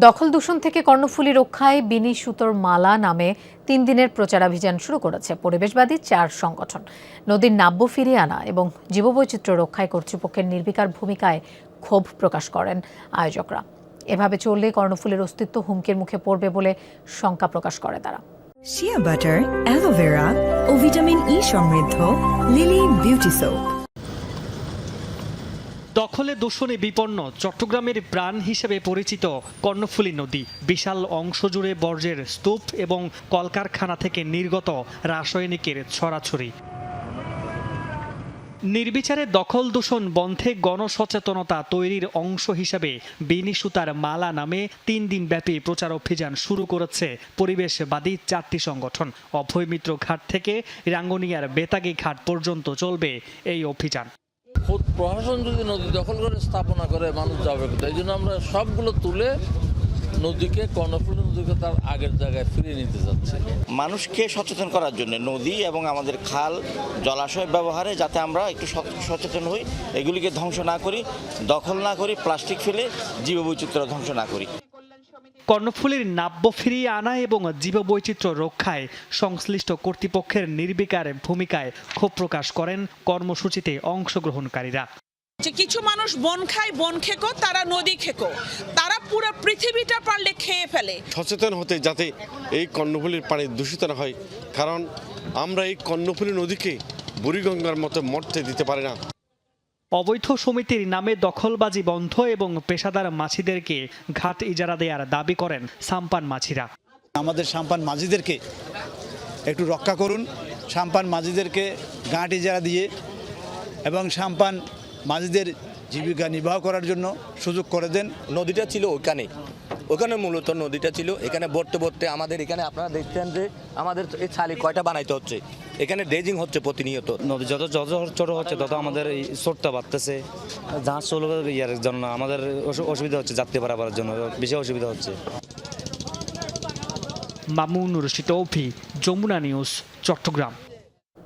দখল দূষণ থেকে কর্ণফুলী রক্ষায় বিনি সুতোর মালা নামে ৩ দিনের প্রচারাভিযান শুরু করেছে পরিবেশবাদী 4 সংগঠন। নদীর নাব্য ফিরিয়ে আনা এবং জীববৈচিত্র্য রক্ষায় কর্তৃপক্ষের নির্বিকার ভূমিকায় ক্ষোভ প্রকাশ করেন আয়োজকরা। এভাবে চললে কর্ণফুলীর অস্তিত্ব হুমকির মুখে পড়বে বলে শঙ্কা প্রকাশ করে তারা। শিয়া বাটার, অ্যালোভেরা ও ভিটামিন ই সমৃদ্ধ লিলি বিউটি সোপ। দখলে দূষণে বিপন্ন চট্টগ্রামের প্রাণ হিসেবে পরিচিত কর্ণফুলী নদী। বিশাল অংশ জুড়ে বর্জ্যের স্তূপ এবং কলকারখানা থেকে নির্গত রাসায়নিকের ছড়াছড়ি। নির্বিচারে দখল দূষণ বন্ধে গণসচেতনতা তৈরির অংশ হিসেবে বিনি সুতার মালা নামে ৩ দিন ব্যাপী প্রচার অভিযান শুরু করেছে পরিবেশবাদী 4টি সংগঠন। অভয়মিত্র ঘাট থেকে রাঙ্গুনিয়ার বেতাগী ঘাট পর্যন্ত চলবে এই অভিযান। প্রশাসন যদি নদী দখল করে স্থাপনা করে মানুষ যাবে কোথায়? এই জন্য আমরা সবগুলো তুলে নদীকে, কর্ণফুলী নদীকে তার আগের জায়গায় ফিরিয়ে নিতে যাচ্ছি। মানুষকে সচেতন করার জন্য নদী এবং আমাদের খাল জলাশয় ব্যবহারে যাতে আমরা একটু সচেতন হই, এগুলিকে ধ্বংস না করি, দখল না করি, প্লাস্টিক ফেলে জীববৈচিত্র্য ধ্বংস না করি। কর্ণফুলীর নাব্য ফিরিয়ে আনা এবং জীববৈচিত্র্য রক্ষায় সংশ্লিষ্ট কর্তৃপক্ষের নির্বিকার ভূমিকায় ক্ষোভ প্রকাশ করেন কর্মসূচিতে অংশগ্রহণকারীরা। যে কিছু মানুষ বন খায়, বন খেকো, তারা নদী খেকো, তারা পুরো পৃথিবীটা পারলে খেয়ে ফেলে। সচেতন হতে যাতে এই কর্ণফুলীর পানি দূষিত না হয়, কারণ আমরা এই কর্ণফুলী নদীকে বুড়িগঙ্গার মতো মরতে দিতে পারি না। অবৈধ সমিতির নামে দখলবাজি বন্ধ এবং পেশাদার মাছিদেরকে ঘাট ইজারা দেওয়ার দাবি করেন সাম্পান মাছিরা। আমাদের সাম্পান মাঝিদেরকে একটু রক্ষা করুন, সাম্পান মাঝিদেরকে ঘাট ইজারা দিয়ে এবং সাম্পান মাঝিদের জীবিকা নির্বাহ করার জন্য সুযোগ করে দেন। নদীটা ছিল ওখানে মূলত নদীটা ছিল। এখানে বর্তে আমাদের এখানে আপনারা দেখছেন যে আমাদের এই ছালি কয়টা বানাইতে হচ্ছে, এখানে ড্রেজিং হচ্ছে প্রতিনিয়ত। নদী যত ছোট হচ্ছে তত আমাদের এই স্রোতটা বাড়তেছে, জাহাজ চলবে ইয়ার জন্য আমাদের অসুবিধা হচ্ছে, যাত্রী পারাপারের জন্য বেশি অসুবিধা হচ্ছে। মামুনুর রশিদ, যমুনা নিউজ, চট্টগ্রাম।